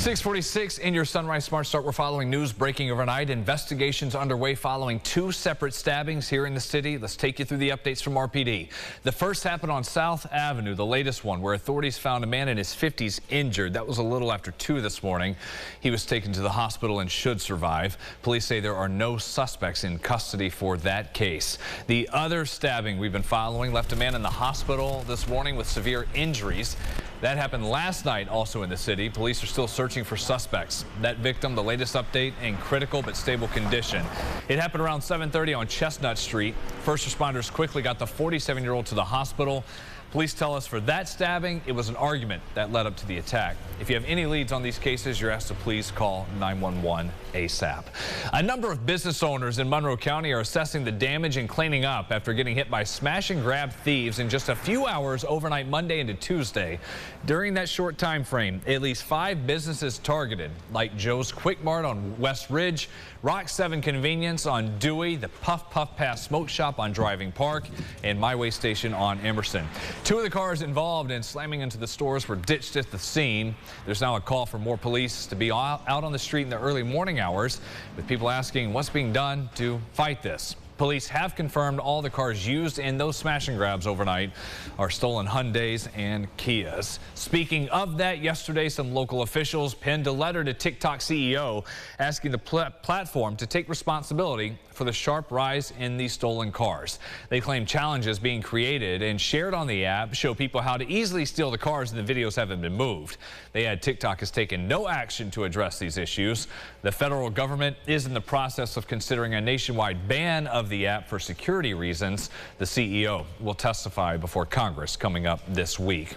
6:46 in your Sunrise Smart Start. We're following news breaking overnight. Investigations underway following two separate stabbings here in the city. Let's take you through the updates from RPD. The first happened on South Avenue, the latest one, where authorities found a man in his 50s injured. That was a little after 2 this morning. He was taken to the hospital and should survive. Police say there are no suspects in custody for that case. The other stabbing we've been following left a man in the hospital this morning with severe injuries. That happened last night also in the city. Police are still searching for suspects. That victim, the latest update, in critical but stable condition. It happened around 7:30 on Chestnut Street. First responders quickly got the 47-year-old to the hospital. Police tell us for that stabbing, it was an argument that led up to the attack. If you have any leads on these cases, you're asked to please call 911 ASAP. A number of business owners in Monroe County are assessing the damage and cleaning up after getting hit by smash and grab thieves in just a few hours overnight Monday into Tuesday. During that short time frame, at least 5 businesses targeted, like Joe's Quick Mart on West Ridge, Rock 7 Convenience on Dewey, the Puff Puff Pass Smoke Shop on Driving Park, and My Way Station on Emerson. 2 of the cars involved in slamming into the stores were ditched at the scene. There's now a call for more police to be out on the street in the early morning hours, with people asking what's being done to fight this. Police have confirmed all the cars used in those smash and grabs overnight are stolen Hyundais and Kias. Speaking of that, yesterday some local officials penned a letter to TikTok CEO asking the platform to take responsibility for the sharp rise in these stolen cars. They claim challenges being created and shared on the app show people how to easily steal the cars, and the videos haven't been moved. They add TikTok has taken no action to address these issues. The federal government is in the process of considering a nationwide ban of the app for security reasons. The CEO will testify before Congress coming up this week.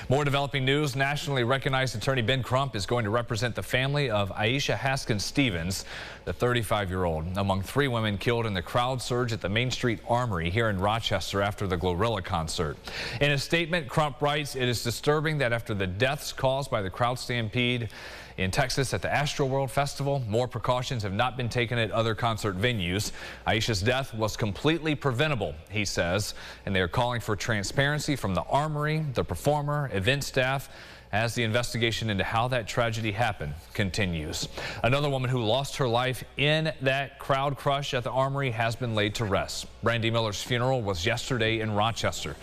More developing news. Nationally recognized attorney Ben Crump is going to represent the family of Aisha Haskins Stevens, the 35-year-old, among 3 women killed in the crowd surge at the Main Street Armory here in Rochester after the Glorilla concert. In a statement, Crump writes, "It is disturbing that after the deaths caused by the crowd stampede in Texas at the Astroworld Festival, more precautions have not been taken at other concert venues. Aisha's death was completely preventable," he says, and they are calling for transparency from the Armory, the performer, event staff, as the investigation into how that tragedy happened continues. Another woman who lost her life in that crowd crush at the Armory has been laid to rest. Brandy Miller's funeral was yesterday in Rochester.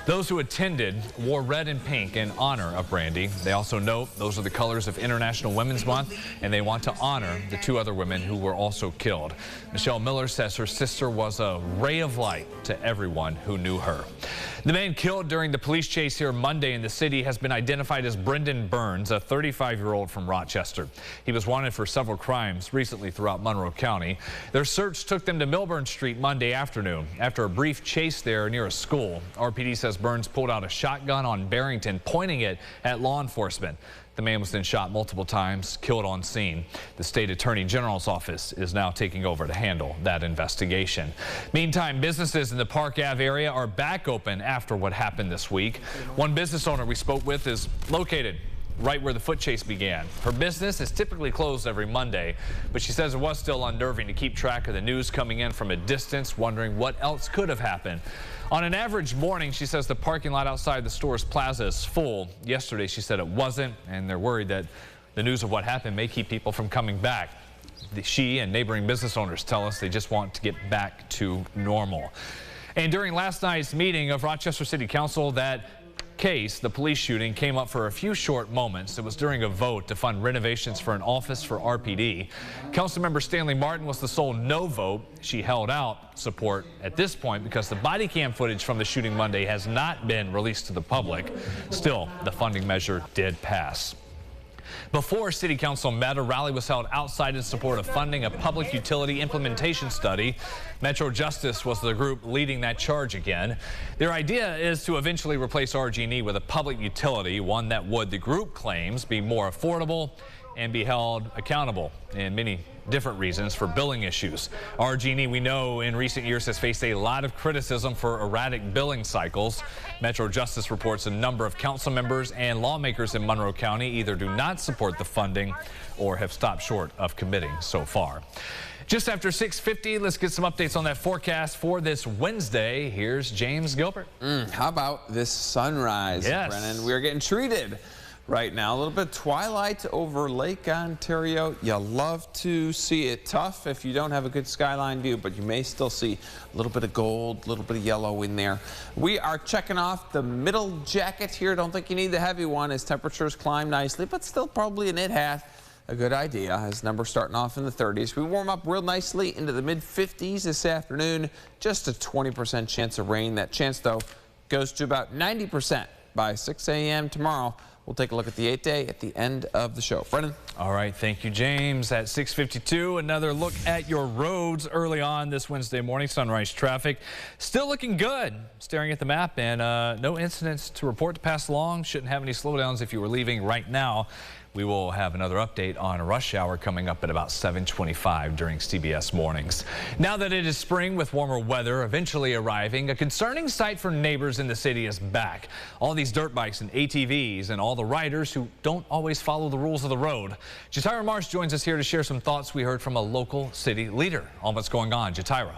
Those who attended wore red and pink in honor of Brandy. They also note those are the colors of International Women's Month, and they want to honor the 2 other women who were also killed. Michelle Miller says her sister was a ray of light to everyone who knew her. The man killed during the police chase here Monday in the city has been identified as Brendan Burns, a 35-year-old from Rochester. He was wanted for several crimes recently throughout Monroe County. Their search took them to Milburn Street Monday afternoon after a brief chase there near a school. RPD says Burns pulled out a shotgun on Barrington, pointing it at law enforcement. The man was then shot multiple times, killed on scene. The state attorney general's office is now taking over to handle that investigation. Meantime, businesses in the Park Ave area are back open after what happened this week. One business owner we spoke with is located right where the foot chase began. Her business is typically closed every Monday, but she says it was still unnerving to keep track of the news coming in from a distance, wondering what else could have happened. On an average morning, she says the parking lot outside the store's plaza is full. Yesterday, she said it wasn't, and they're worried that the news of what happened may keep people from coming back. She and neighboring business owners tell us they just want to get back to normal. And during last night's meeting of Rochester City Council, that case, the police shooting, came up for a few short moments. It was during a vote to fund renovations for an office for RPD. Councilmember Stanley Martin was the sole no vote. She held out support at this point because the body cam footage from the shooting Monday has not been released to the public. Still, the funding measure did pass. Before City Council met, a rally was held outside in support of funding a public utility implementation study. Metro Justice was the group leading that charge again. Their idea is to eventually replace RG&E with a public utility, one that would, the group claims, be more affordable and be held accountable in many different reasons for billing issues. RG&E, we know, in recent years has faced a lot of criticism for erratic billing cycles. Metro Justice reports a number of council members and lawmakers in Monroe County either do not support the funding or have stopped short of committing so far. Just after 6:50, let's get some updates on that forecast for this Wednesday. Here's James Gilbert. How about this sunrise, yes, Brennan? We're getting treated right now. A little bit of twilight over Lake Ontario. You love to see it. Tough if you don't have a good skyline view, but you may still see a little bit of gold, a little bit of yellow in there. We are checking off the middle jacket here. Don't think you need the heavy one as temperatures climb nicely, but still probably a knit hat. A good idea as numbers starting off in the 30s. We warm up real nicely into the mid-50s this afternoon. Just a 20% chance of rain. That chance, though, goes to about 90% by 6 a.m. tomorrow. We'll take a look at the 8-day at the end of the show. Brennan. All right. Thank you, James. At 6:52, another look at your roads early on this Wednesday morning. Sunrise traffic still looking good. Staring at the map, and no incidents to report to pass along. Shouldn't have any slowdowns if you were leaving right now. We will have another update on rush hour coming up at about 7:25 during CBS Mornings. Now that it is spring with warmer weather eventually arriving, a concerning sight for neighbors in the city is back. All these dirt bikes and ATVs and all the riders who don't always follow the rules of the road. Jatira Marsh joins us here to share some thoughts we heard from a local city leader on what's going on. Jatira.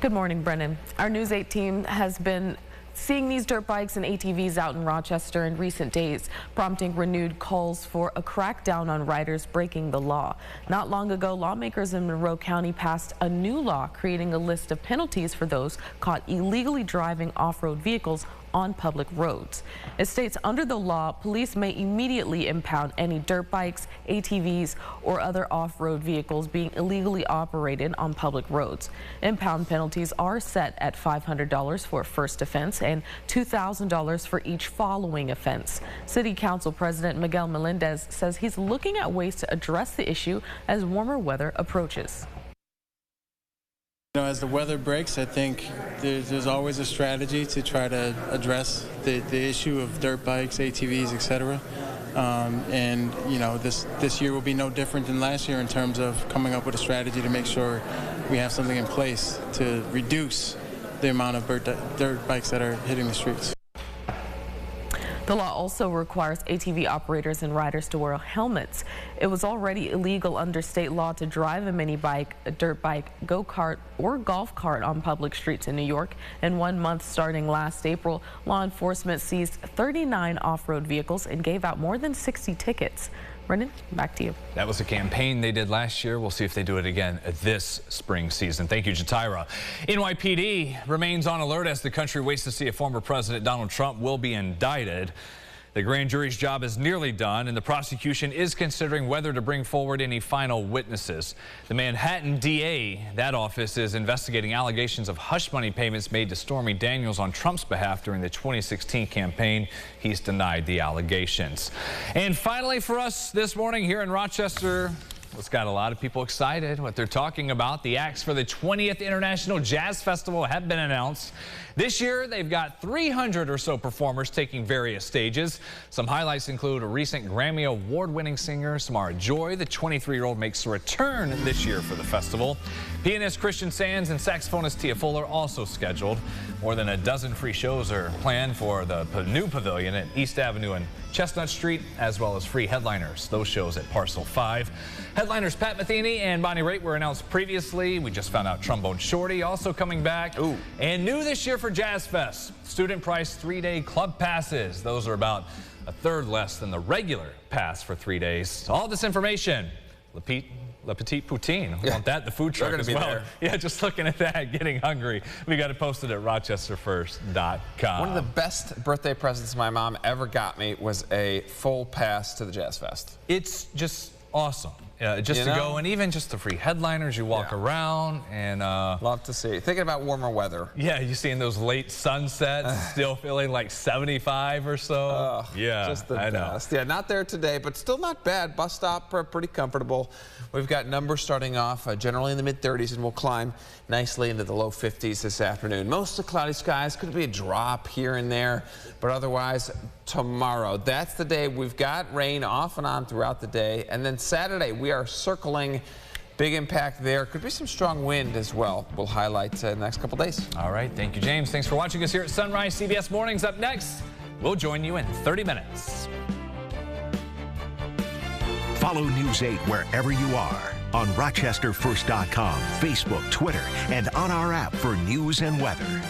Good morning, Brennan. Our News 8 team has been seeing these dirt bikes and ATVs out in Rochester in recent days, prompting renewed calls for a crackdown on riders breaking the law. Not long ago, lawmakers in Monroe County passed a new law creating a list of penalties for those caught illegally driving off-road vehicles on public roads. It states under the law, police may immediately impound any dirt bikes, ATVs, or other off-road vehicles being illegally operated on public roads. Impound penalties are set at $500 for a first offense and $2,000 for each following offense. City Council President Miguel Melendez says he's looking at ways to address the issue as warmer weather approaches. You know, as the weather breaks, I think there's always a strategy to try to address the issue of dirt bikes, ATVs, etc. And you know, this year will be no different than last year in terms of coming up with a strategy to make sure we have something in place to reduce the amount of dirt bikes that are hitting the streets. The law also requires ATV operators and riders to wear helmets. It was already illegal under state law to drive a mini bike, a dirt bike, go-kart, or golf cart on public streets in New York. In 1 month starting last April, law enforcement seized 39 off-road vehicles and gave out more than 60 tickets. Brendan, back to you. That was a campaign they did last year. We'll see if they do it again this spring season. Thank you, Jatira. NYPD remains on alert as the country waits to see if former President Donald Trump will be indicted. The grand jury's job is nearly done, and the prosecution is considering whether to bring forward any final witnesses. The Manhattan DA, that office, is investigating allegations of hush money payments made to Stormy Daniels on Trump's behalf during the 2016 campaign. He's denied the allegations. And finally for us this morning here in Rochester, what's got a lot of people excited, what they're talking about, the acts for the 20th International Jazz Festival have been announced. This year, they've got 300 or so performers taking various stages. Some highlights include a recent Grammy Award-winning singer, Samara Joy. The 23-year-old makes a return this year for the festival. Pianist Christian Sands and saxophonist Tia Fuller also scheduled. More than a dozen free shows are planned for the new pavilion at East Avenue and Chestnut Street, as well as free headliners. Those shows at Parcel 5. Headliners Pat Metheny and Bonnie Raitt were announced previously. We just found out Trombone Shorty also coming back. Ooh. And new this year for Jazz Fest, student price 3-day club passes. Those are about a third less than the regular pass for 3 days. All this information, Le Petit Poutine. We want that, the food truck as well. There. Yeah, just looking at that, getting hungry. We got it posted at rochesterfirst.com. One of the best birthday presents my mom ever got me was a full pass to the Jazz Fest. It's just awesome. Just to go, and even just the free headliners, you walk around and love to see. Thinking about warmer weather. Yeah, you seeing those late sunsets, still feeling like 75 or so. Yeah, just the best. Yeah, not there today, but still not bad. Bus stop pretty comfortable. We've got numbers starting off generally in the mid-30s, and we'll climb nicely into the low 50s this afternoon. Mostly cloudy skies. Could be a drop here and there, but otherwise tomorrow. That's the day. We've got rain off and on throughout the day, and then Saturday we are circling. Big impact there. Could be some strong wind as well. We'll highlight the next couple days. All right. Thank you, James. Thanks for watching us here at Sunrise CBS Mornings. Up next, we'll join you in 30 minutes. Follow News 8 wherever you are on rochesterfirst.com, Facebook, Twitter, and on our app for news and weather.